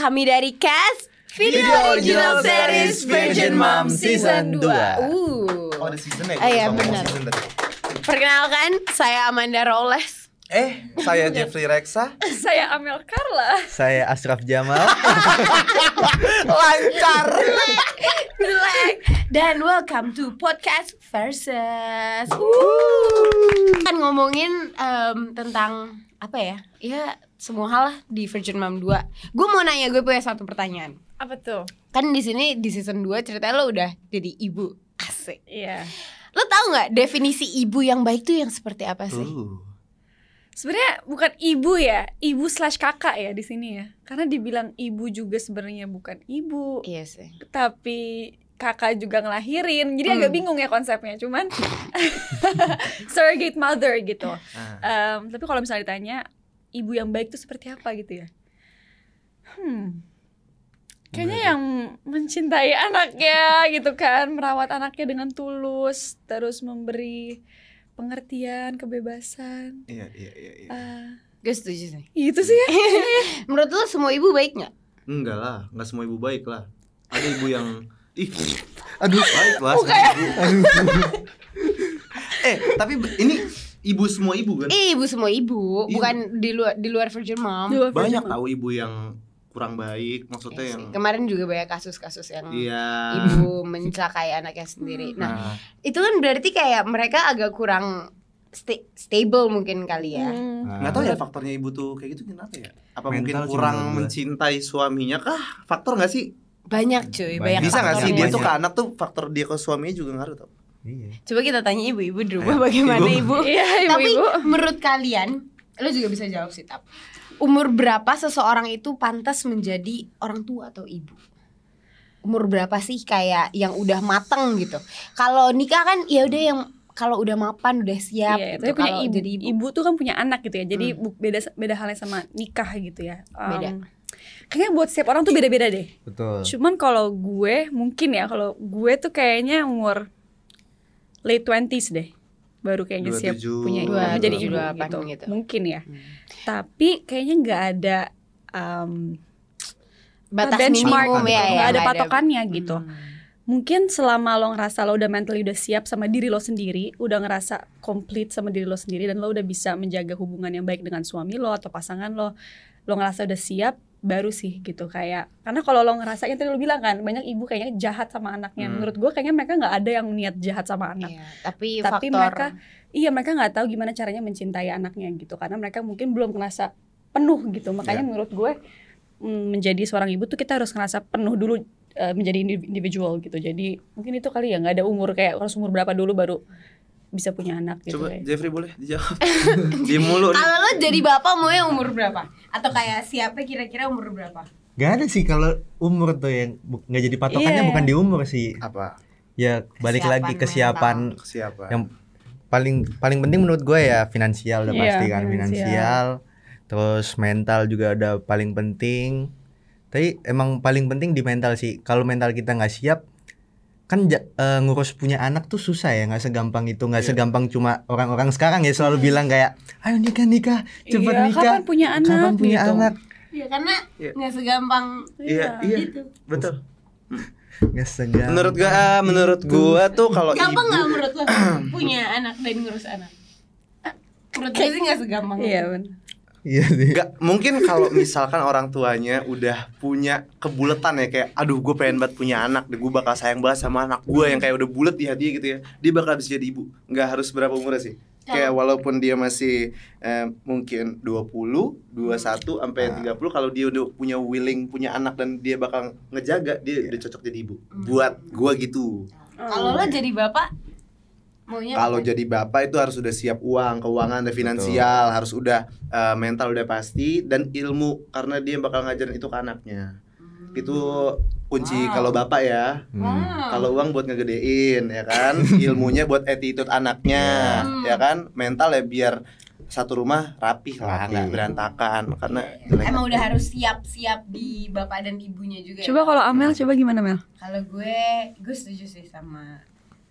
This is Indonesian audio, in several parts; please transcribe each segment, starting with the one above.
Kami dari cast Video Original Series Virgin Mom Season 2. Oh, ada season ya? Iya benar. Perkenalkan, saya Amanda Roles. Saya Jeffrey Reksa. Saya Amel Carla. Saya Ashraf Jamal. Lancar. Dan welcome to Podcast Versus. Kan ngomongin tentang apa ya? Ya semua hal lah di Virgin Mom 2. Gue mau nanya, gue punya satu pertanyaan. Apa tuh? Kan di sini di season 2 ceritanya lo udah jadi ibu. Asik. Iya. Lo tahu nggak definisi ibu yang baik tuh yang seperti apa sih? Sebenarnya bukan ibu ya, ibu/kakak ya di sini ya. Karena dibilang ibu juga sebenarnya bukan ibu. Iya sih. Tapi kakak juga ngelahirin. Jadi agak bingung ya konsepnya. Cuman surrogate mother gitu. Tapi kalau misalnya ditanya ibu yang baik itu seperti apa gitu ya? Kayaknya yang mencintai anaknya gitu kan, merawat anaknya dengan tulus, terus memberi pengertian, kebebasan. Iya. Gue setuju sih. Itu sih ya. Menurut lo semua ibu baik nggak? Enggak lah, enggak semua ibu baik lah. Ada ibu yang baik lah semua ibu. Tapi ini ibu semua ibu kan? Ibu semua ibu, bukan di luar Virgin Mom. Banyak tahu ibu yang kurang baik, maksudnya yang kemarin juga banyak kasus-kasus yang iya. ibu mencelakai anaknya sendiri. Nah, itu kan berarti kayak mereka agak kurang stable mungkin kali ya. Nggak tahu ya faktornya ibu tuh kayak gitu kenapa ya? Apa Mental mungkin sih kurang menurut gue. mencintai suaminya kah? Faktor nggak sih? Banyak cuy, banyak Bisa nggak sih faktornya. dia tuh ke anak tuh faktor dia ke suaminya juga ngaruh tau? Iya. Coba kita tanya ibu-ibu di rumah bagaimana ibu. Iya, Tapi ibu-ibu. menurut kalian, lo juga bisa jawab sih, Tap. Umur berapa seseorang itu pantas menjadi orang tua atau ibu? Umur berapa sih kayak yang udah mateng gitu? Kalau nikah kan ya udah yang kalau udah mapan udah siap Iya, gitu. tapi punya Kalau ibu, jadi ibu tuh kan punya anak gitu ya. Jadi beda halnya sama nikah gitu ya. Beda. Kayaknya buat setiap orang tuh beda-beda deh. Betul. Cuman kalau gue mungkin ya, kalau gue tuh kayaknya umur late 20s deh. Baru kayaknya siap 27, punya ibu, 27, menjadi ibu 28 gitu. gitu. Mungkin ya. Tapi kayaknya nggak ada batas benchmark minimum gitu. ya, Nggak ada nggak patokannya gitu. Mungkin selama lo ngerasa lo udah mentally udah siap sama diri lo sendiri, udah ngerasa complete sama diri lo sendiri, dan lo udah bisa menjaga hubungan yang baik dengan suami lo atau pasangan lo ngerasa udah siap, baru sih gitu. Kayak karena kalau lo ngerasa yang tadi lo bilang kan, banyak ibu kayaknya jahat sama anaknya. Menurut gue kayaknya mereka nggak ada yang niat jahat sama anak. Iya, tapi Tapi mereka nggak tahu gimana caranya mencintai anaknya gitu, karena mereka mungkin belum ngerasa penuh gitu. Makanya menurut gue menjadi seorang ibu tuh kita harus ngerasa penuh dulu, menjadi individual gitu. Jadi mungkin itu kali ya, nggak ada umur kayak harus umur berapa dulu baru bisa punya anak gitu. Coba kayak. Jeffrey boleh dijawab. Di mulu nih. Kalau lo jadi bapak mau yang umur berapa? Atau kayak siapnya kira-kira umur berapa? Gak ada sih kalau umur tuh yang nggak jadi patokannya, Iya. bukan di umur sih. Apa? Ya balik Kesiapan lagi kesiapan. Siapa? Yang paling penting menurut gue ya finansial, udah Iya, pasti kan, finansial. finansial. Terus mental juga udah paling penting. Tapi emang paling penting di mental sih. Kalau mental kita nggak siap, kan ngurus punya anak tuh susah ya, nggak segampang itu, nggak segampang cuma orang-orang sekarang ya selalu bilang kayak ayo nikah cepet Iya, nikah, kapan punya anak kapan punya gitu. anak. Ya karena nggak segampang Iya, gitu. betul. Nggak segampang Menurut gua tuh kalau Gampang ibu nggak menurut lo punya anak dan ngurus anak? Menurut gue sih nggak segampang. Iya benar. iya sih. nggak mungkin kalau misalkan orang tuanya udah punya kebuletan ya, kayak aduh gue pengen banget punya anak deh, gue bakal sayang banget sama anak gue yang kayak udah bulet di hati gitu ya, dia bakal bisa jadi ibu. Nggak harus berapa umurnya sih, kayak walaupun dia masih mungkin 20, 21 sampai 30, kalau dia udah punya willing punya anak dan dia bakal ngejaga, dia udah cocok jadi ibu. Buat gue gitu. Kalau lo jadi bapak maunya Kalau apa? jadi bapak itu harus udah siap keuangan dan finansial, harus udah mental udah pasti, dan ilmu, karena dia bakal ngajarin itu ke anaknya. Itu kunci kalau bapak ya. Kalau uang buat ngegedein ya kan, ilmunya buat attitude anaknya, ya kan, mental ya biar satu rumah rapih lah, nggak berantakan, karena Emang udah harus siap-siap di bapak dan ibunya juga. Coba kalau Amel, coba gimana Mel? Kalau gue setuju sih sama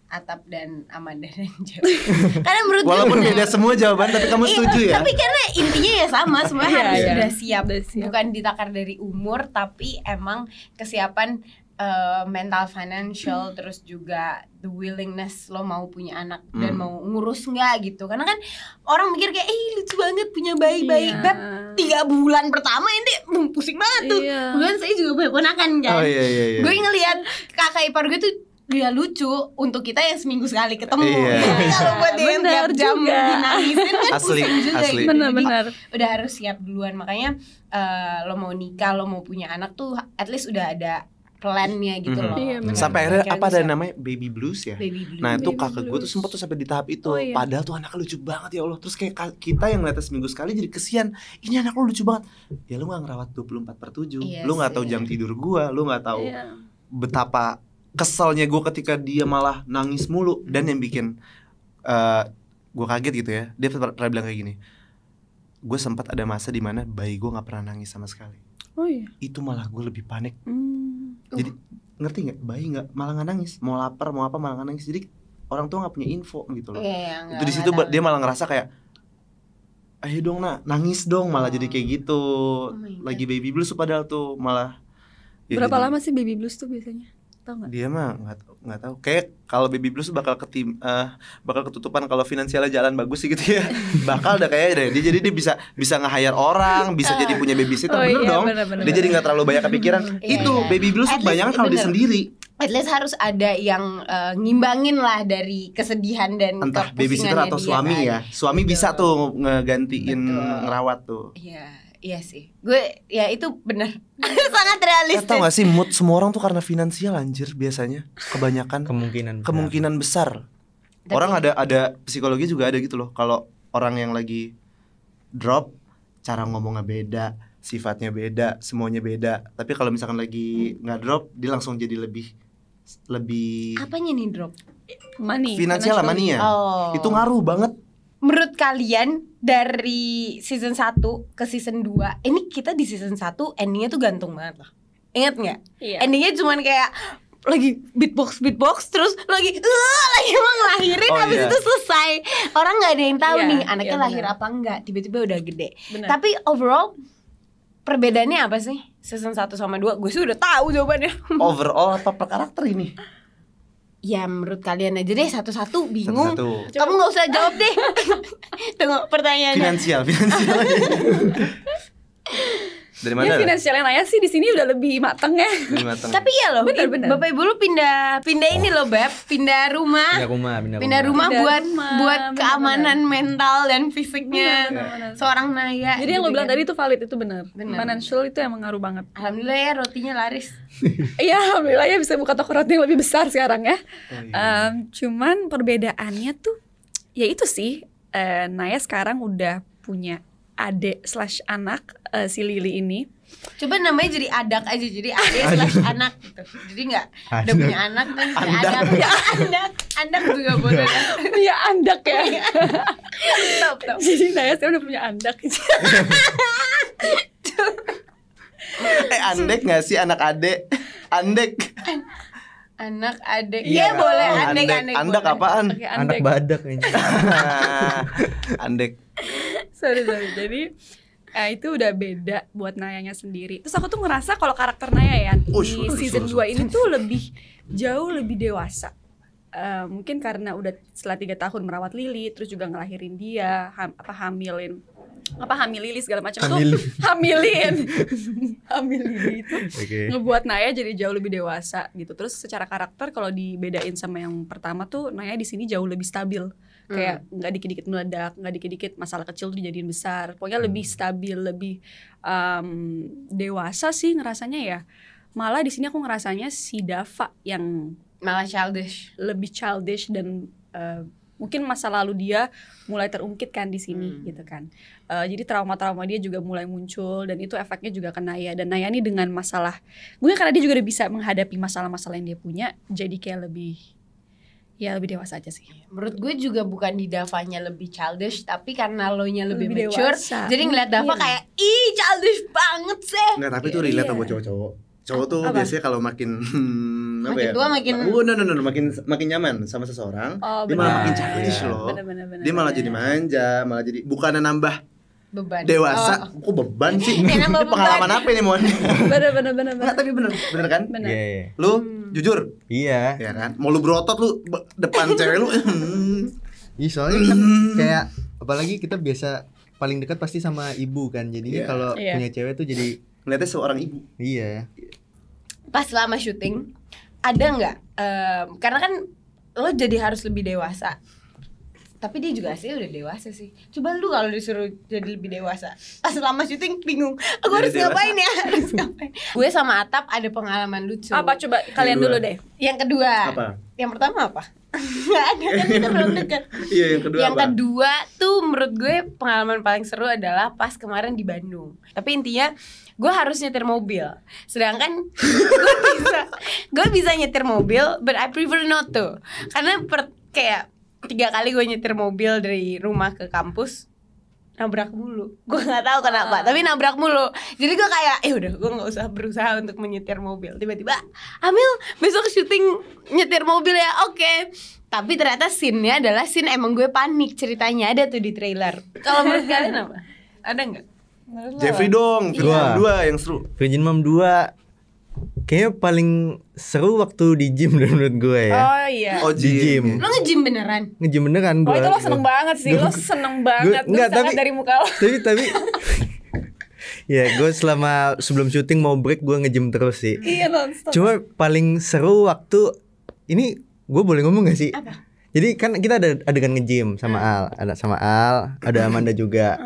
Atap dan Amanda dan Jawa. Karena menurut Walaupun gue beda semua jawaban tapi kamu setuju ya? Tapi karena intinya ya sama, semua Iya, harus iya. udah siap. Udah siap. Bukan ditakar dari umur, tapi emang kesiapan mental, financial, terus juga the willingness lo mau punya anak dan mau ngurus nggak gitu. Karena kan orang mikir kayak lucu banget punya bayi-bayi. Iya. Beb, 3 bulan pertama ini pusing banget tuh. Iya. Bukan saya juga punya ponakan kan. Oh iya. Gue ngelihat kakak ipar gue tuh dia lucu untuk kita yang seminggu sekali ketemu. Iya. Tapi kalau buat dia yang Bener tiap jam juga. dinangisin kan Asli, pusing juga asli. gitu. Benar-benar. Jadi udah harus siap duluan. Makanya lo mau nikah, lo mau punya anak tuh at least udah ada plannya gitu loh. Iya, benar. Sampai akhirnya Kira-kira apa ada bisa. namanya baby blues ya? Baby blues. Nah itu Baby kakak gue tuh blues. sempet tuh sampai di tahap itu. Oh, iya. Padahal tuh anaknya lucu banget ya Allah. Terus kayak kita yang ngeliatnya seminggu sekali jadi kesian. Ini anak lu lucu banget. Ya lu gak ngerawat 24/7. Iya Lu gak tahu sih. jam tidur gua. Lu gak tahu Iya. betapa keselnya gue ketika dia malah nangis mulu. Dan yang bikin gue kaget gitu ya. Dia pernah bilang kayak gini. Gue sempat ada masa dimana bayi gue gak pernah nangis sama sekali. Oh iya. Itu malah gue lebih panik. Hmm. Jadi ngerti nggak, bayi nggak malah nggak nangis, mau lapar mau apa malah nggak nangis. Jadi orang tua nggak punya info gitu loh. Iya, Itu di situ dia malah ngerasa kayak ayo dong nak nangis dong, malah jadi kayak gitu. my God. Lagi baby blues padahal tuh malah ya Berapa jadi- lama sih baby blues tuh biasanya? Tahu nggak? dia mah nggak tahu. Kayak kalau baby blues tuh bakal bakal ketutupan kalau finansialnya jalan bagus sih gitu ya. Bakal udah kayak deh. Dia jadi dia bisa nge-hire orang, bisa jadi punya babysitter, Oh bener iya, dong. bener-bener. Dia jadi nggak terlalu banyak kepikiran. Iya, Itu iya. baby blues At tuh banyak least kalau dia bener. sendiri. At least harus ada yang ngimbangin lah dari kesedihan dan Entah kepusingannya babysitter atau dia, suami kan. ya. Suami Betul. bisa tuh ngegantiin Betul. ngerawat tuh. Iya sih. Gue ya itu benar. Sangat realistis. Tau gak sih mood semua orang tuh karena finansial anjir biasanya. Kebanyakan kemungkinan besar. Tapi- Orang ada psikologi juga ada gitu loh. Kalau orang yang lagi drop, cara ngomongnya beda, sifatnya beda, semuanya beda. Tapi kalau misalkan lagi nggak drop, dia langsung jadi lebih Apanya nih drop? Money. finansial lah mania. Oh. Itu ngaruh banget. Menurut kalian dari season 1 ke season 2, ini kita di season 1 endingnya tuh gantung banget loh. Ingat nggak? Iya. Endingnya cuman kayak lagi beatbox terus lagi mau ngelahirin, Oh, habis iya. itu selesai. Orang nggak ada yang tahu Iya, nih anaknya iya, lahir benar. apa enggak, tiba-tiba udah gede. Benar. Tapi overall perbedaannya apa sih? Season 1 sama 2 gue sih udah tahu jawabannya. Overall apa per karakter ini? Ya menurut kalian aja deh satu-satu, bingung. Satu-satu. Kamu nggak usah jawab deh. Tunggu pertanyaannya. Finansial. Dari Ya mana? finansialnya Naya sih di sini udah lebih mateng ya. Dari matang. Tapi ya loh, Bener, bener. Bapak Ibu lu pindah ini loh Beb, pindah rumah buat Pindah rumah, keamanan bener-bener. mental dan fisiknya Bener-bener. seorang Naya. Jadi yang lo gitu bilang kan. tadi itu valid, itu benar. Bener. Financial itu emang ngaruh banget. Alhamdulillah ya rotinya laris. Iya, alhamdulillah ya bisa buka toko roti yang lebih besar sekarang ya. Oh, iya. Cuman perbedaannya tuh ya itu sih, Naya sekarang udah punya adik/anak, si Lily ini. Coba namanya jadi adak aja, jadi adik/anak gitu. Jadi nggak udah Adak. punya anak kan Andak. adak. Ya anak juga boleh. Punya andak ya. Top. Jadi Naya sekarang udah punya andak. Andek gak sih anak adek? Andek. Anak adik. Iya, Iya boleh oh, adik. Andak boleh. apaan? Oke, Anak andek. badak kayaknya. Andek. Sorry. Jadi itu udah beda buat Nayanya sendiri. Terus aku tuh ngerasa kalau karakter Naya ya di Ush, season 2 ini tuh jauh lebih dewasa. Mungkin karena udah setelah 3 tahun merawat Lily, terus juga ngelahirin dia, hamil Lily segala macam tuh hamilin Lily itu Oke. ngebuat Naya jadi jauh lebih dewasa gitu. Terus secara karakter kalau dibedain sama yang pertama tuh Naya di sini jauh lebih stabil. Kayak nggak dikit-dikit meledak, nggak dikit-dikit masalah kecil tuh dijadiin besar. Pokoknya lebih stabil, lebih dewasa sih ngerasanya ya. Malah di sini aku ngerasanya si Dava yang Malah childish. lebih childish dan mungkin masa lalu dia mulai terungkit kan di sini gitu kan. Jadi trauma-trauma dia juga mulai muncul dan itu efeknya juga ke Naya. Dan Naya ini dengan masalah, mungkin karena dia juga udah bisa menghadapi masalah-masalah yang dia punya, jadi kayak lebih dewasa aja sih. Menurut gue juga bukan di Davanya lebih childish, tapi karena lo nya lebih Lebih mature. dewasa. Jadi ngeliat Dava Mungkin. kayak ih childish banget sih. Enggak, tapi itu relate Iya. buat cowok-cowok. Cowok tuh Apa? biasanya kalau makin apa Makin ya? tua makin- no, makin nyaman sama seseorang. Oh, Dia malah benar. makin childish Iya. loh. Benar. Dia malah jadi manja, malah jadi bukannya nambah beban. dewasa. Oh. Kok beban sih? Kayak nambah Ini pengalaman apa nih, Mon? Benar. Enggak, tapi bener kan? Benar. Iya. Lu jujur, Iya. ya kan? Mau lu berotot lu depan cewek lu. Iya, soalnya kan kayak apalagi kita biasa paling dekat pasti sama ibu kan. Jadinya Iya. kalau Iya. punya cewek tuh jadi Ngeliatnya seorang ibu. iya. Pas selama syuting ada nggak? Karena kan lo jadi harus lebih dewasa. Tapi dia juga asli udah dewasa sih. Coba lu kalau disuruh jadi lebih dewasa, pas selama syuting bingung. Aku Jadi harus dewasa. ngapain ya? Harus ngapain? Gue sama Atap ada pengalaman lucu. Apa coba kalian Kedua. dulu deh. Yang kedua. Apa? Yang pertama apa? Nggak ada kan kita belum dekat. Iya, yang kedua Yang apa? kedua tuh menurut gue pengalaman paling seru adalah pas kemarin di Bandung. Tapi intinya gue harus nyetir mobil. Sedangkan gue bisa nyetir mobil, but I prefer not to. Karena kayak 3 kali gue nyetir mobil dari rumah ke kampus nabrak mulu. Gue nggak tahu kenapa, tapi nabrak mulu. Jadi gue kayak, udah gue nggak usah berusaha untuk menyetir mobil. Tiba-tiba, Amil besok syuting nyetir mobil ya, oke. Tapi ternyata scene-nya adalah scene emang gue panik ceritanya ada tuh di trailer. Kalau menurut kalian apa? Ada nggak? Jeffrey dong, film Iya. 2 yang seru. Virgin Mom 2 kayaknya paling seru waktu di gym deh menurut gue ya. Oh iya. Oh, Di gym. Lo nge-gym beneran? Nge-gym beneran gue. Oh itu lo seneng banget sih, lo seneng banget. enggak, Gue sangat tapi- dari muka lo. Tapi ya gue selama sebelum syuting mau break gue nge-gym terus sih. Iya nonstop. Cuma paling seru waktu ini gue boleh ngomong gak sih? Apa? Jadi kan kita ada adegan nge-gym sama Al, ada Amanda juga.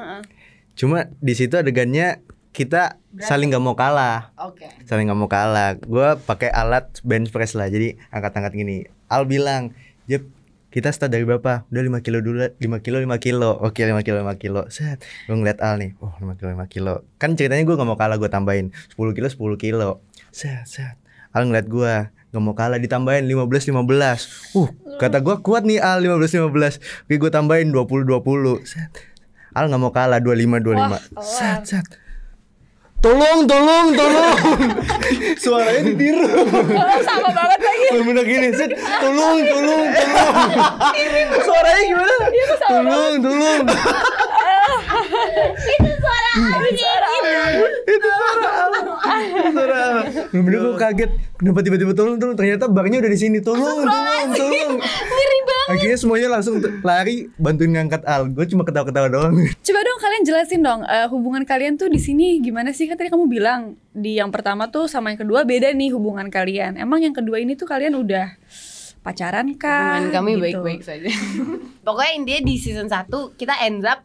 Cuma di situ adegannya kita saling gak mau kalah. Oke. Saling gak mau kalah. Gue pakai alat bench press lah. Jadi angkat-angkat gini. Al bilang, "Jep, kita start dari berapa? Udah 5 kilo dulu, 5 kilo. Oke, 5 kilo. Set. Gue ngeliat Al nih. Oh, 5 kilo. Kan ceritanya gue gak mau kalah, gue tambahin 10 kilo. Set. Al ngeliat gue gak mau kalah, ditambahin 15. Kata gue kuat nih Al, 15. Oke, gue tambahin 20. Set. Al gak mau kalah, 25. Wah, Set. Tolong. Suaranya ditiru. Oh, sama banget lagi. Bener-bener gini, set. Tolong. Suaranya gimana? Tolong. Itu suara Itu suara. Bener-bener gue kaget. Kenapa tiba-tiba tolong? Ternyata barnya udah di sini. Tolong. ngeri banget. Akhirnya semuanya langsung lari bantuin ngangkat Al. Gue cuma ketawa-ketawa doang. Coba dong kalian jelasin dong hubungan kalian tuh di sini gimana sih? Kan tadi kamu bilang di yang pertama tuh sama yang kedua beda nih hubungan kalian. Emang yang kedua ini tuh kalian udah pacaran kah? Hubungan kami Gitu. baik-baik saja. Pokoknya intinya di season 1 kita ends up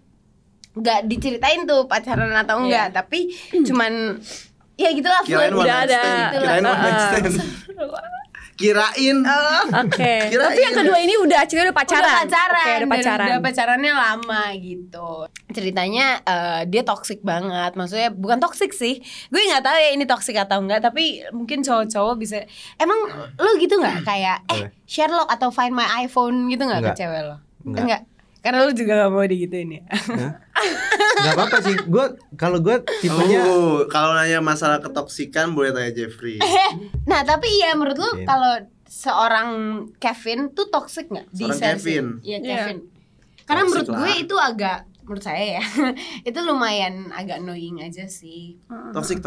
nggak diceritain tuh pacaran atau enggak, tapi cuman ya gitulah Kirain flirt. one udah night stand. ada. Kirain one night stand. Kirain. Oke. Kirain. Tapi yang kedua ini udah akhirnya udah pacaran. Udah pacaran, Oke, udah dan pacaran. udah pacarannya lama gitu. Ceritanya dia toxic banget, maksudnya bukan toxic sih. Gue nggak tahu ya ini toxic atau enggak, tapi mungkin cowok-cowok bisa. Emang lo gitu nggak kayak Sherlock atau Find My iPhone gitu nggak ke Enggak. cewek lo? Enggak. Enggak. Karena lo juga nggak mau digituin ya. Gak apa-apa sih. Kalau gue tipenya Kalau nanya masalah ketoksikan boleh tanya Jeffrey. Nah tapi iya menurut lo Mungkin. kalau seorang Kevin tuh toxic nggak di Seorang sense- Kevin? Iya Iya. Kevin. Karena Toxic menurut gue lah. itu agak, menurut saya ya itu lumayan agak annoying aja sih. Toxic.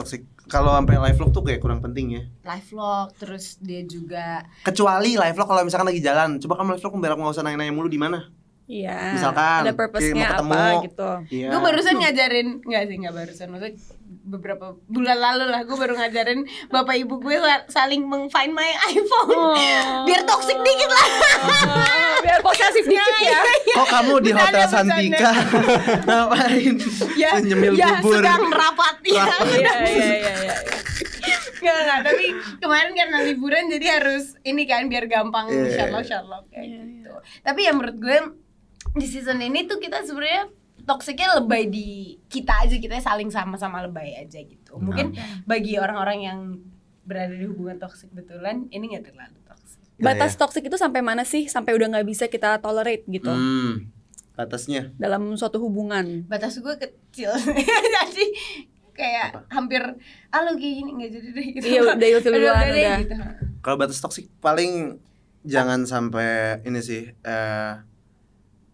Kalau sampai live vlog tuh kayak kurang penting ya. Live vlog, terus dia juga Kecuali live vlog kalau misalkan lagi jalan. Coba kamu live vlog biar aku nggak usah nanya-nanya mulu di mana. Iya. Misalkan, ada purpose-nya kayak mau apa ketemu. gitu. Iya. gue barusan ngajarin, nggak barusan, maksudnya beberapa bulan lalu lah gue baru ngajarin bapak ibu gue saling meng-find my iPhone. Biar toxic dikit lah. Biar posesif dikit ya. Kok kamu di Bercanda, Hotel Santika ngapain? Ya, Nyemil ya bubur. sedang rapat ya. Iya. Nggak, tapi kemarin karena liburan jadi harus ini kan biar gampang Iya. Sherlock kayak gitu. Tapi ya menurut gue di season ini tuh kita sebenarnya toksiknya lebay di kita aja, kita saling sama-sama lebay aja gitu. Mungkin bagi orang-orang yang berada di hubungan toksik betulan ini nggak terlalu toksik. Batas toksik itu sampai mana sih? Sampai udah nggak bisa kita tolerate gitu Batasnya. dalam suatu hubungan. Batas gue kecil. Jadi kayak hampir lu kayak gini nggak jadi deh gitu. Iya, udah ilfil duluan, deh udah. gitu. Kalau batas toksik paling jangan sampai ini sih,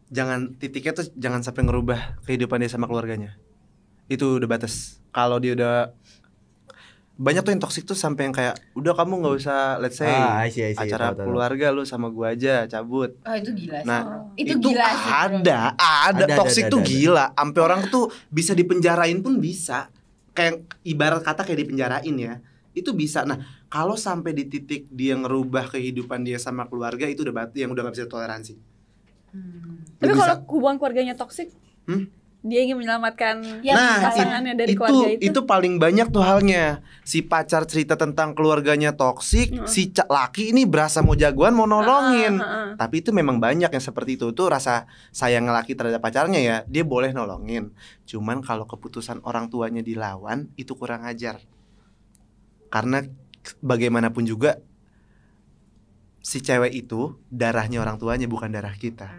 jangan titiknya tuh jangan sampai ngerubah kehidupan dia sama keluarganya. Itu udah batas. Kalau dia udah banyak tuh yang toksik tuh sampai yang kayak udah kamu nggak usah let's say I see, acara tahu. keluarga lu sama gua aja cabut. Oh itu gila sih. Nah, itu gila sih. Bro. Ada toksik tuh ada. gila. Sampai orang tuh bisa dipenjarain pun bisa. Kayak ibarat kata kayak dipenjarain ya. Itu bisa. Nah, kalau sampai di titik dia ngerubah kehidupan dia sama keluarga itu udah yang udah gak bisa toleransi. Tapi Lu kalau bisa- hubungan keluarganya toksik, dia ingin menyelamatkan Ya, Nah, pasangannya dari keluarga itu. itu paling banyak tuh halnya. Si pacar cerita tentang keluarganya toksik, si laki ini berasa mau jagoan mau nolongin. Tapi itu memang banyak yang seperti itu. Tuh rasa sayang laki terhadap pacarnya ya, dia boleh nolongin. Cuman kalau keputusan orang tuanya dilawan, itu kurang ajar. Karena bagaimanapun juga si cewek itu darahnya orang tuanya bukan darah kita.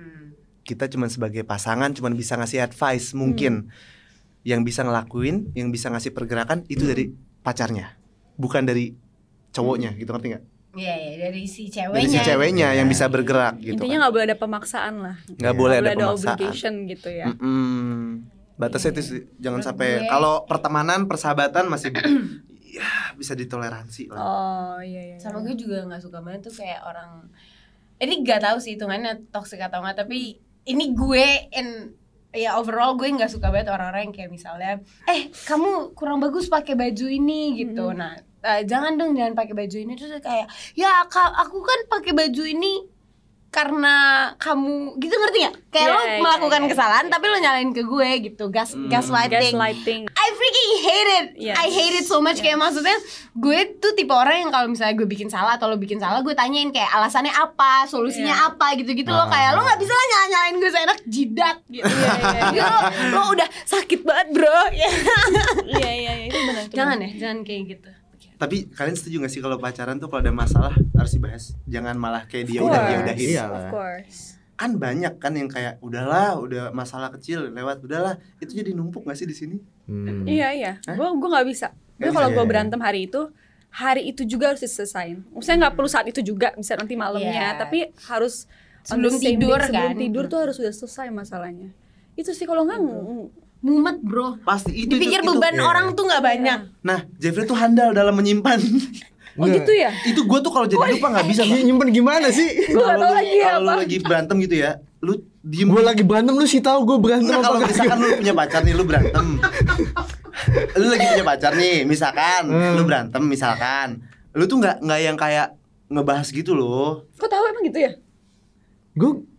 Kita cuma sebagai pasangan cuma bisa ngasih advice mungkin. Yang bisa ngelakuin, yang bisa ngasih pergerakan itu dari pacarnya, bukan dari cowoknya gitu, ngerti nggak? Iya, dari si ceweknya. Dari si ceweknya yang bisa bergerak gitu. Intinya nggak boleh ada pemaksaan lah. Nggak boleh ada ada pemaksaan. obligation gitu ya. Batasnya itu sih, jangan Menurut sampai gue- kalau pertemanan, persahabatan masih ya bisa ditoleransi lah. Oh iya. Sama gue juga nggak suka banget tuh kayak orang. Ini nggak tahu sih hitungannya toxic atau nggak, tapi ini gue ya overall gue nggak suka banget orang-orang yang kayak misalnya, kamu kurang bagus pakai baju ini gitu. Nah, jangan pakai baju ini. Terus kayak, ya aku kan pakai baju ini karena kamu gitu, ngerti nggak? Kayak Iya, lo iya, melakukan iya, kesalahan iya. tapi lo nyalain ke gue gitu, gaslighting. Gaslighting. I freaking hate it. Yes. I hate it so much. Kayak maksudnya gue tuh tipe orang yang kalau misalnya gue bikin salah atau lo bikin salah, gue tanyain kayak alasannya apa, solusinya apa gitu-gitu. Lo kayak lo nggak bisa lah nyalain gue seenak jidat gitu. Gitu, lo udah sakit banget bro. Iya itu benar. Jangan kayak gitu. Tapi kalian setuju gak sih kalau pacaran tuh kalau ada masalah harus dibahas? Jangan malah kayak dia Of udah course. dia udahin. Iya. Of course. Kan banyak kan yang kayak udah masalah kecil lewat, udahlah. Itu jadi numpuk gak sih di sini? Iya. Hah? Gue nggak bisa. Gue Nggak kalau bisa, gue ya. berantem hari itu juga harus diselesain. Maksudnya nggak perlu saat itu juga, bisa nanti malamnya. Iya. Tapi harus on Sebelum the same tidur, day, sebelum kan? tidur tuh harus sudah selesai masalahnya. Itu sih kalau nggak Mumet bro. Pasti itu. Dipikir beban Iya. orang tuh nggak banyak. Nah, Jeffrey tuh handal dalam menyimpan. Oh gitu ya? Itu gue tuh kalau jadi lupa nggak bisa. Nyimpen gimana sih? Gue nggak tahu lagi Kalau lu apa. lagi berantem gitu ya, lu diem. Gue lagi berantem lu sih tahu gue berantem Nah, apa kalau kagak. misalkan lu punya pacar nih, lu berantem. Lu lagi punya pacar nih, misalkan lu berantem misalkan. Lu tuh nggak yang kayak ngebahas gitu loh. Kok tahu emang gitu ya?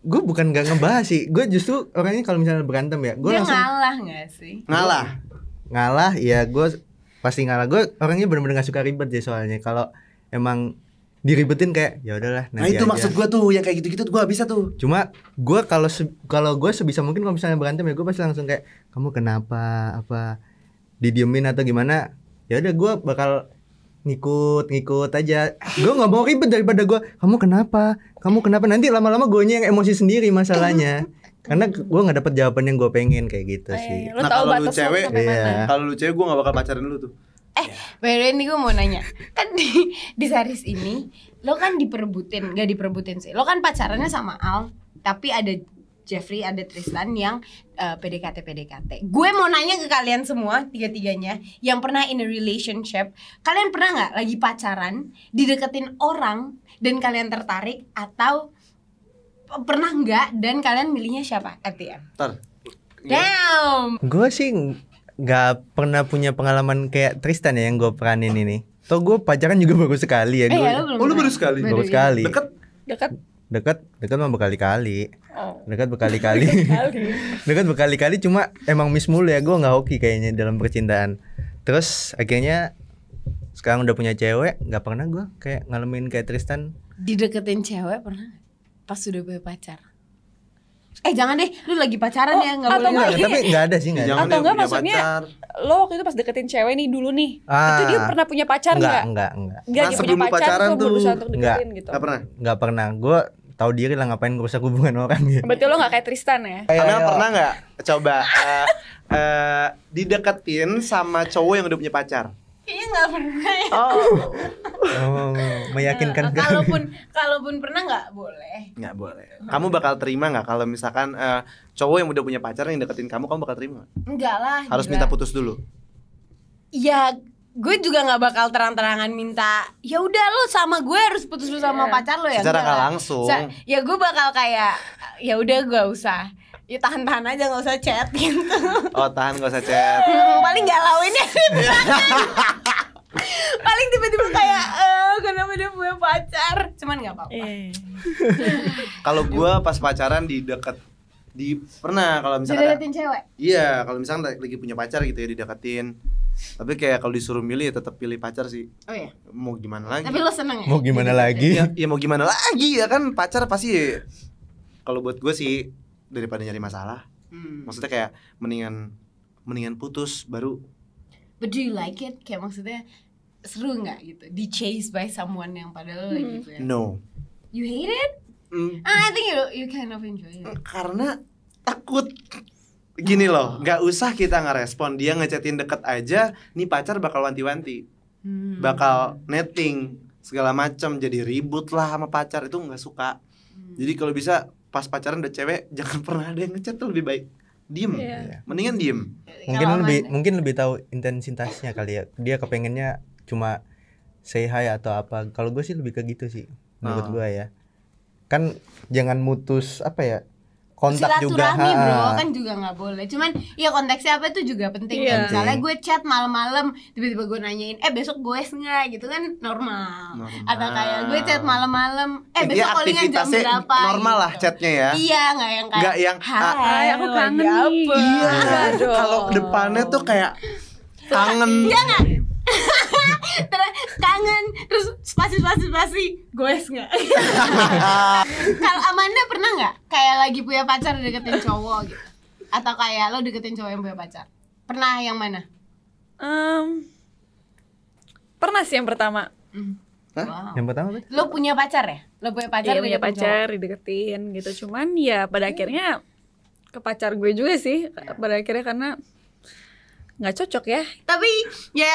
Gue bukan gak ngebahas sih. Gue justru orangnya kalau misalnya berantem ya, gue Dia langsung ngalah nggak sih? Ngalah. ya gue pasti ngalah. Gue orangnya bener-bener gak suka ribet sih soalnya. Kalau emang diribetin kayak ya udahlah Nah, nanti itu aja. maksud gue tuh yang kayak gitu-gitu tuh gue bisa tuh. Cuma gue kalau gue sebisa mungkin kalau misalnya berantem ya gue pasti langsung kayak kamu kenapa, apa didiemin atau gimana. Ya udah gue bakal ngikut aja. Gue nggak mau ribet daripada kamu kenapa nanti lama-lama guenya yang emosi sendiri masalahnya. Karena gue nggak dapet jawaban yang gue pengen kayak gitu sih. Lo Nah, tahu kalau lu batas lo cewek, sampai mana? iya. Kalau lu cewek gue gak bakal pacaran lu tuh. By the way, nih gue mau nanya, kan di series ini lo kan gak diperebutin sih. Lo kan pacarannya sama Al, tapi ada Jeffrey, ada Tristan yang PDKT. Gue mau nanya ke kalian semua, tiga-tiganya yang pernah in a relationship, kalian pernah nggak lagi pacaran dideketin orang dan kalian tertarik, atau pernah nggak dan kalian milihnya siapa at the end? Ntar. Damn. Gue sih nggak pernah punya pengalaman kayak Tristan ya yang gue peranin ini. Toh gue pacaran juga baru sekali ya. Lo belum Oh, lu pernah? baru sekali? Baru sekali. Deket? Dekat mah berkali-kali. Oh. Dekat berkali-kali. Dekat berkali-kali, cuma emang miss mulu ya. Gue nggak hoki kayaknya dalam percintaan. Terus akhirnya sekarang udah punya cewek, nggak pernah gue kayak ngalamin kayak Tristan. Dideketin cewek pernah nggak? Pas sudah punya pacar? Jangan deh, lu lagi pacaran ya, nggak atau boleh. nggak, Tapi nggak ada sih, nggak ada. Jangan Atau deh enggak punya maksudnya pacar. lo waktu itu pas deketin cewek nih dulu nih, Ah. itu dia pernah punya pacar nggak? Enggak. Nggak, dia punya sebelum lu pacar pacaran tuh tuh, berusaha untuk nggak. deketin gitu. Gak pernah? Nggak pernah. Gue tahu diri lah, ngapain ngerusak hubungan orang gitu. Berarti lo gak kayak Tristan ya? Amel pernah nggak coba dideketin sama cowok yang udah punya pacar? Kayaknya nggak pernah ya. Oh, meyakinkan kan. Kalaupun pernah nggak boleh. Nggak boleh. Kamu bakal terima nggak kalau misalkan cowok yang udah punya pacar yang deketin kamu bakal terima? Enggak lah. Harus gila. minta putus dulu. Ya, gue juga nggak bakal terang-terangan minta. Ya udah lo sama gue harus putus dulu sama pacar lo ya. Secara enggak nggak lah. langsung. Ya gue bakal kayak ya udah gak usah. Ya tahan-tahan aja, nggak usah chat gitu. Oh, tahan, gak usah chat. Paling galauinnya paling tiba-tiba kayak kenapa dia punya pacar, cuman nggak apa-apa. Kalau gue pas pacaran pernah kalau misalkan Dideketin cewek. iya, kalau misalkan lagi punya pacar gitu ya dideketin. Tapi kayak kalau disuruh milih ya tetap pilih pacar sih. Oh iya. Mau gimana lagi? Tapi lo seneng ya? Mau gimana lagi? Ya mau gimana lagi ya kan, pacar pasti. Kalau buat gue sih daripada nyari masalah. Maksudnya kayak mendingan putus baru. But do you like it? Kayak maksudnya seru nggak gitu? Di chase by someone yang padahal lagi gitu ya? No. You hate it? I think you kind of enjoy it. Karena takut. Gini loh, nggak usah kita ngerespon, dia ngechatin deket aja, nih pacar bakal wanti-wanti, bakal netting segala macam, jadi ribut lah sama pacar, itu nggak suka. Jadi kalau bisa pas pacaran udah cewek, jangan pernah ada yang ngechat, tuh lebih baik diem, mendingan diem. Mungkin lebih tahu intensitasnya kali ya. Dia kepengennya cuma say hi atau apa. Kalau gue sih lebih ke gitu sih, menurut gue ya. Kan jangan mutus apa ya, kontak juga. Silaturahmi bro, kan juga nggak boleh. Cuman ya konteksnya apa itu juga penting ya. Misalnya gue chat malam-malam, tiba-tiba gue nanyain, besok gue nggak gitu kan normal. Atau kayak gue chat malam-malam, besok callingan jam berapa? Normal lah gitu. chatnya ya. Iya, nggak yang kayak Nggak yang, hai, aku kangen lagi nih. apa? Iya, kalau depannya tuh kayak kangen. Iya nggak? Terus kangen, terus spasi goes nggak? Kalau Amanda pernah nggak kayak lagi punya pacar deketin cowok gitu? Atau kayak lo deketin cowok yang punya pacar? Pernah yang mana? Pernah sih yang pertama. Wow. Yang pertama apa? Lo punya pacar ya? Lo punya pacar? Iya, punya deketin pacar, dideketin gitu. Cuman ya pada akhirnya ke pacar gue juga sih. Pada akhirnya karena nggak cocok ya. Tapi ya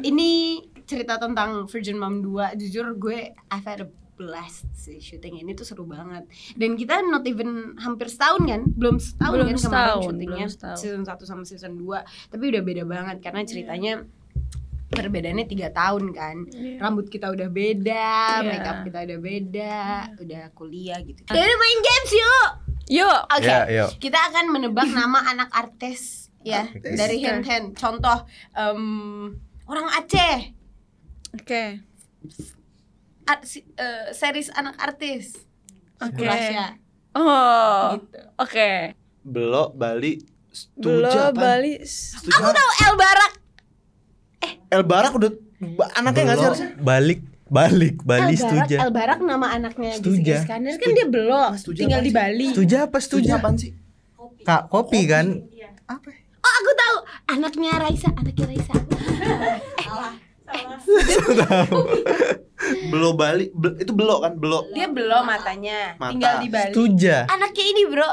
ini cerita tentang Virgin Mom 2. Jujur gue I've had a blast sih syuting ini tuh seru banget. Dan kita not even hampir setahun kan? Belum setahun kan kemarin syutingnya. Season 1 sama season 2. Tapi udah beda banget karena ceritanya perbedaannya 3 tahun kan. Rambut kita udah beda, makeup kita udah beda, udah kuliah gitu. Ya udah main games yuk. Yuk. Oke. Ya, yuk. Kita akan menebak nama anak artis ya dari hint-hint. Contoh orang Aceh. Oke. Series anak artis. Oke. Rasya. Oh. Gitu. Oke. Belok Bali. Belum Stuja apaan? Bali. Aku tahu El Barak. El Barak udah anaknya nggak sih harusnya? Balik Bali Stuja. El Barak nama anaknya Stuja. Jessica Iskandar kan dia belum tinggal di Bali. Stuja apa Stuja Stuja? apaan sih? Kak, kopi kan? Apa? Oh aku tahu anaknya Raisa. Belok Bali, itu belok kan? Belok. Dia belum matanya Mata. tinggal di Bali. Stuja. Anaknya ini bro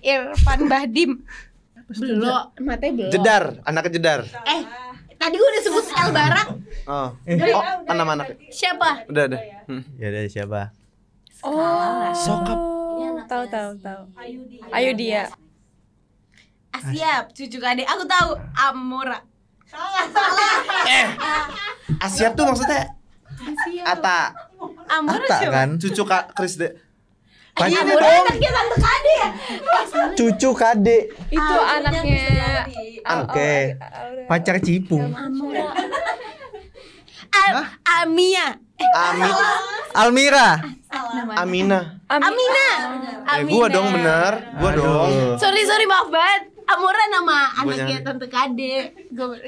Irfan Bahdim. Belum matanya belum. Jedar, anaknya Jedar. Tadi gue udah sebut El Barak. Oh, nama anaknya. Siapa? Udah. Ya dari siapa? Oh. Sokap. Tahu. Ayo dia. Siap, cucu kadek. Aku tahu Amora. Asyap tuh maksudnya Ata. Amora Ata siapa? kan? Cucu Kak Kris de. Amora anaknya tante Kade ya? Cucu Kade. Itu anaknya. Oke. Pacar Cipung. Amora. Amia. Almira. Amina. Amina. Gua dong bener. Gua dong. Sorry maaf banget. Amora nama Gua anaknya nyangka. tante Kade.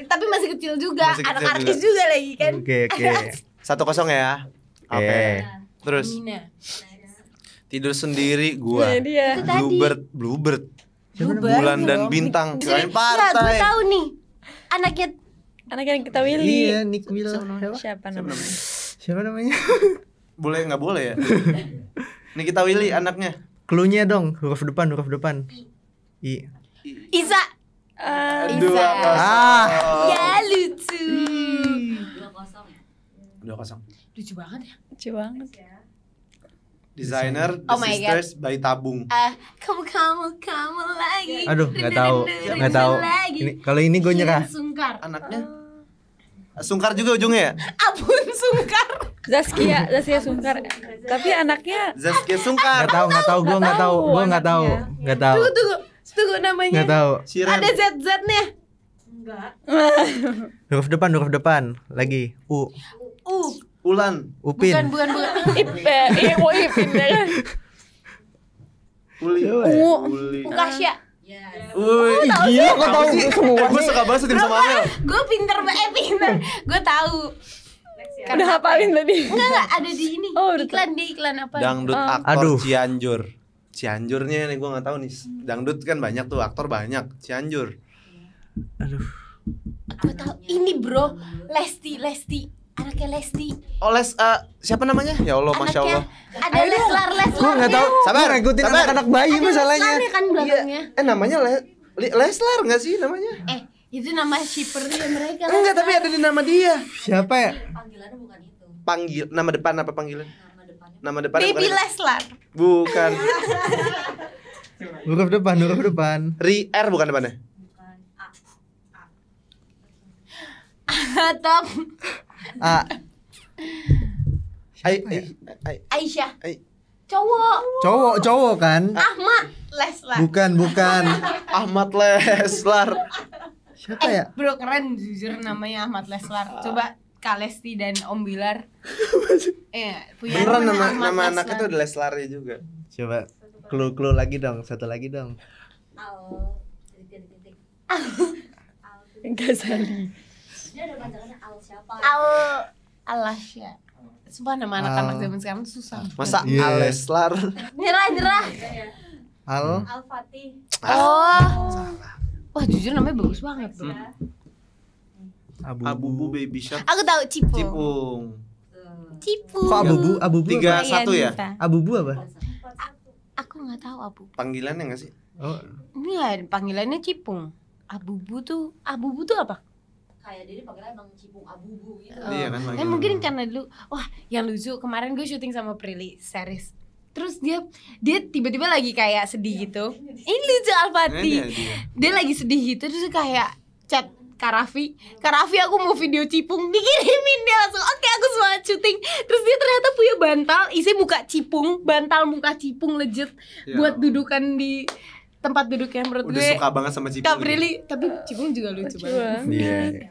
Tapi masih kecil juga. Masih kecil Anak artis juga lagi kan. Oke. 1-0 ya. Oke. Terus Amina. tidur sendiri gua. Iya, dia. Itu tadi. Bluebird. Bluebird. Bulan dan bintang. Kirain Ya, gue partai. tahu nih. Anaknya Anaknya yang kita Willy. Iya, Nick Will. Siapa namanya? Siapa namanya? Boleh nggak boleh ya? Nikita Willy anaknya. Cluenya dong, huruf depan. I. Isa. Dua Isa. kosong. Ya lucu. 2-0. Lucu banget ya. Lucu banget. Designer The Oh my Sisters by Tabung. Kamu lagi. Aduh, nggak tahu. Ini kalau ini gue nyerah. Sungkar. Anaknya Sungkar juga ujungnya ya? Abun Sungkar. Zaskia Sungkar. Tapi anaknya Zaskia Sungkar. Nggak tahu, gue nggak tahu. Tunggu namanya. Nggak tahu. Shiren. Ada ZZ-nya. Huruf depan. Lagi. U. Ulan. Upin. Bukan. Ipin ya. Uli. Uli. Ukasya. Wih, Gila, kok tahu semua Gue suka banget tim sama Amel. Gue pinter. Gue tahu. Udah hafalin tadi. Enggak ada di ini. Oh, udah Iklan apa? Dangdut aktor Aduh. Cianjur. Cianjurnya nih gue nggak tahu nih. Dangdut kan banyak tuh, aktor banyak. Cianjur. Aduh. Gue tahu ini bro. Lesti. Anaknya Lesti. Oh siapa namanya? Ya Allah, masya Allah. Ada Leslar. Gue nggak tahu. Sabar, Gue ngikutin sabar. anak-anak bayi masalahnya. Leslarnya kan belakangnya. Namanya Leslar nggak sih namanya? Itu nama shippernya mereka. Enggak, tapi ada di nama dia. Siapa ya? Panggilannya bukan itu. Nama depan apa panggilan? Nama depannya Nama depan Baby Leslar. Bukan. Huruf depan. R bukan depannya? bukan Atau A. Aisyah. Ai. Cowok. kan? Ahmad Leslar. Bukan. Ahmad Leslar. Siapa ya? Bro keren jujur namanya Ahmad Leslar. Coba Kak Lesti dan Om Bilar. Punya Beneran namanya Ahmad nama anaknya Leslar. tuh ada Leslarnya juga. Coba clue lagi dong, satu lagi dong. Al titik. Ghazali. Dia ada panjangannya Al siapa? Alasya. Sumpah nama anak-anak zaman sekarang tuh susah. Masa Iya. Leslar? Nyerah. Al. Al Fatih. Wah jujur namanya bagus banget bro. Abubu Baby Shark. Aku tahu Cipung. Cipung. Kok abubu? Abubu apa? 3-1 ya? Abubu apa? Aku nggak tahu Abu. Panggilannya nggak sih? Oh, Ini ya panggilannya Cipung. Abubu tuh apa? Kayak dia dipanggilnya emang Cipung Abubu gitu. Iya kan, Kan mungkin karena dulu yang lucu kemarin gue syuting sama Prilly series. Terus dia tiba-tiba lagi kayak sedih gitu. Ini lucu Al-Fatih. Dia lagi sedih gitu terus kayak chat Karafi, aku mau video Cipung, dikirimin dia langsung. Oke, aku semangat syuting. Terus dia ternyata punya bantal isi muka Cipung, bantal muka Cipung legit Ya. buat dudukan di tempat duduk yang menurut Udah gue. suka banget sama Cipung. Kak Prilly, tapi Cipung juga lucu banget. iya.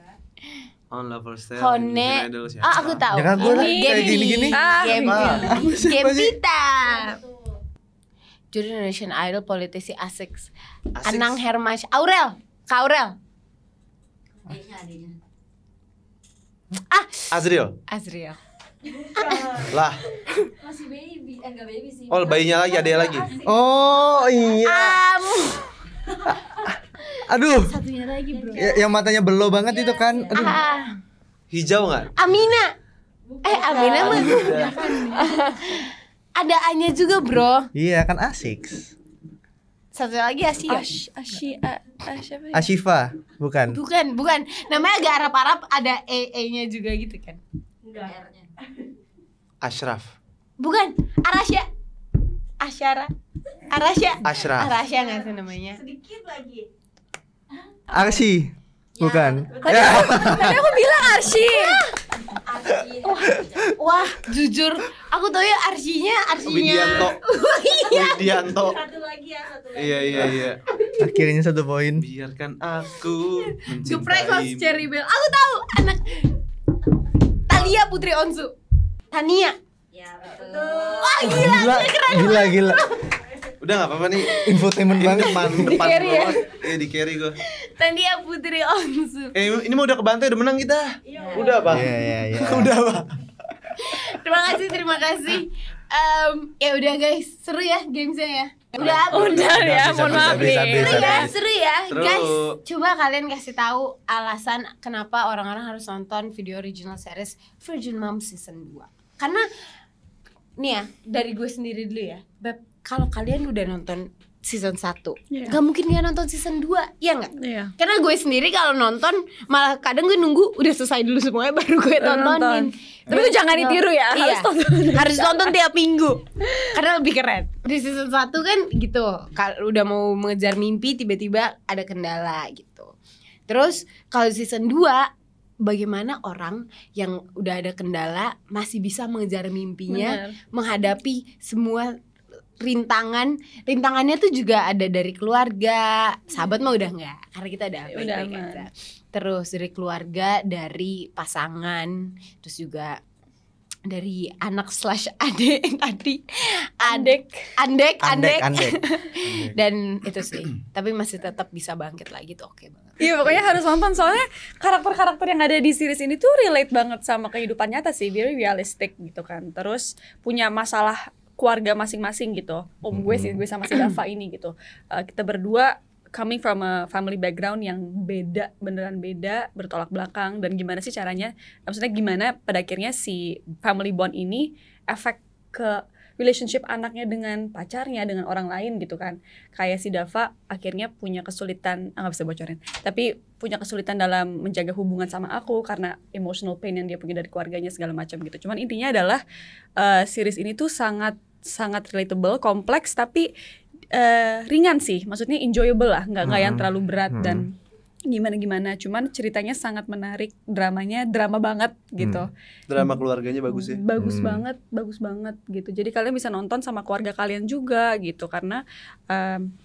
On Lovers Tale. Hone. Aku tahu. Ya kan, gue Ini kayak Gemi. gini-gini. Gempita. Juri Indonesian Idol politisi Asiks. Anang Hermansyah. Kak Aurel. Adiknya. Azriel. Lah. Masih baby. Enggak baby sih. Oh, bayinya lagi, ada lagi. Oh iya. Aduh. Satunya lagi bro. Yang matanya belo banget itu kan. Aduh. Hijau nggak? Amina. Amina mah. Ada A-nya juga bro. Iya kan asik. Satu lagi Asia. Siapa ya? Ashifa, bukan. Bukan. Namanya agak Arab-Arab, ada E-nya juga gitu kan. Enggak R-nya. Ashraf. Bukan. Arasya. Asyara. Arasya. Ashraf. Arasya nggak sih namanya? Sedikit lagi. Arsi, bukan. Tadi aku bilang Arsy. Archie. Wah, jujur, aku tahu ya Arsinya. Widianto. Satu lagi. Iya. Akhirnya 1 poin. Biarkan aku Geprek House mencintaimu. Cherry Bell. Aku tahu anak Thalia Putri Onsu. Tania. Ya betul. Wah gila. Gila. Udah nggak apa-apa nih. Infotainment banget. Depan carry ya? banget. Di carry gue. Tania Putri Onsu. Ini mau udah kebantai, udah menang kita. Udah apa? Iya. Udah apa? Terima kasih. Ya udah guys, seru ya gamesnya ya. Udah Ya, mohon maaf nih. Seru ya Seru. guys. Coba kalian kasih tahu alasan kenapa orang-orang harus nonton video original series Virgin Mom season 2. Karena nih ya, dari gue sendiri dulu ya. Beb, kalau kalian udah nonton season 1, Iya. gak mungkin dia nonton season 2, iya gak? Iya. Karena gue sendiri kalau nonton malah kadang gue nunggu udah selesai dulu semuanya baru gue tontonin. Tapi itu jangan ditiru ya, Iya, harus tonton. harus tonton tiap minggu karena lebih keren. Di season 1 kan gitu, kalau udah mau mengejar mimpi tiba-tiba ada kendala gitu. Terus kalau season 2 bagaimana orang yang udah ada kendala masih bisa mengejar mimpinya, Bener. menghadapi semua rintangannya tuh juga ada dari keluarga, sahabat mah udah enggak karena kita udah Udah baik-baik aman. aja. Terus dari keluarga, dari pasangan, terus juga dari anak/adik tadi, andek, Andek. dan itu sih. Tapi masih tetap bisa bangkit lagi tuh oke banget. Iya pokoknya harus nonton soalnya karakter-karakter yang ada di series ini tuh relate banget sama kehidupan nyata sih, very realistic gitu kan. Terus punya masalah keluarga masing-masing gitu. Gue sama si Dava ini gitu. Kita berdua coming from a family background yang beda, beneran beda, bertolak belakang, dan gimana sih caranya, maksudnya gimana pada akhirnya si family bond ini efek ke relationship anaknya dengan pacarnya, dengan orang lain gitu kan. Kayak si Dava akhirnya punya kesulitan, nggak bisa bocorin, tapi punya kesulitan dalam menjaga hubungan sama aku karena emotional pain yang dia punya dari keluarganya segala macam gitu. Cuman intinya adalah series ini tuh sangat relatable, kompleks, tapi ringan sih, maksudnya enjoyable lah, nggak yang terlalu berat dan gimana. Cuman ceritanya sangat menarik, dramanya drama banget gitu. Drama keluarganya bagus ya. Bagus banget gitu. Jadi kalian bisa nonton sama keluarga kalian juga gitu karena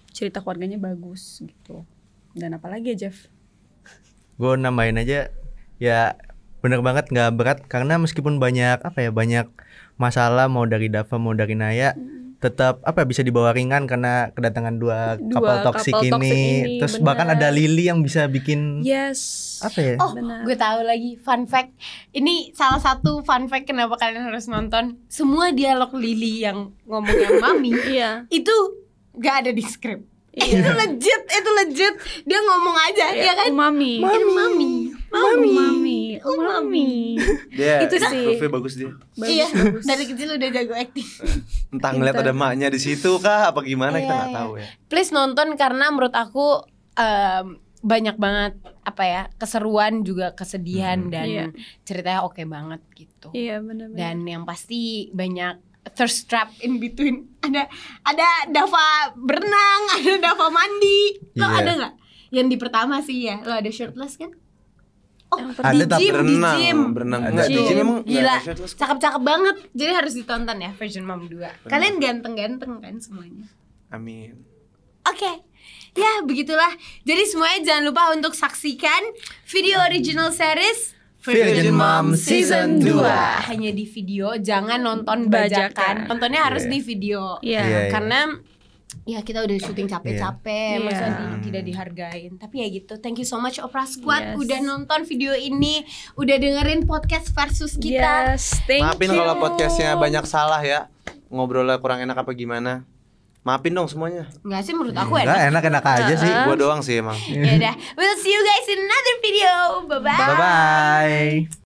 cerita keluarganya bagus gitu. Dan apalagi ya Jeff? Gue nambahin aja ya, bener banget nggak berat karena meskipun banyak banyak masalah mau dari Dava mau dari Naya, tetap bisa dibawa ringan karena kedatangan dua couple toxic ini. Terus bener. bahkan ada Lily yang bisa bikin Yes. Oh, Benar. gue tahu lagi fun fact. Ini salah satu fun fact kenapa kalian harus nonton. Semua dialog Lily yang ngomongnya mami Iya. itu gak ada di skrip. Iya. Itu legit. Dia ngomong aja, ya kan? Umami. Umami. Dia Itu sih. improve-nya bagus dia. Iya, dari kecil udah jago acting. Entah ngeliat ada maknya di situ kah apa gimana kita Iya, nggak iya. tahu ya. Please nonton karena menurut aku banyak banget keseruan juga kesedihan dan Iya. ceritanya oke banget gitu. Iya benar. Dan yang pasti banyak thirst trap in between. Ada Dava berenang, ada Dava mandi. Lo Iya. ada nggak? Yang di pertama sih ya, lo ada shirtless kan? Oh, Ada di tapi gym, di gym. berenang. Ada Enggak, di gym. gym emang nggak Gila, ada shirtless kok. cakep-cakep banget. Jadi harus ditonton ya Version Mom 2. Kalian ganteng-ganteng kan semuanya. Amin. Oke. Ya, begitulah. Jadi semuanya jangan lupa untuk saksikan video original series Virgin Mom Season 2. Hanya di video, jangan nonton bajakan. Tontonnya harus di video. Iya. Iya. Karena ya kita udah syuting capek-capek, Iya. masa tidak dihargain. Tapi ya gitu. Thank you so much Opera Squad Yes. udah nonton video ini, udah dengerin podcast versus kita. Yes, thank Maafin you. kalau podcastnya banyak salah ya. Ngobrolnya kurang enak apa gimana. Maafin dong semuanya. Enggak sih menurut aku Enggak, enak. enak aja sih. Gua doang sih emang. Ya udah. We'll see you guys in another video. Bye bye. Bye bye.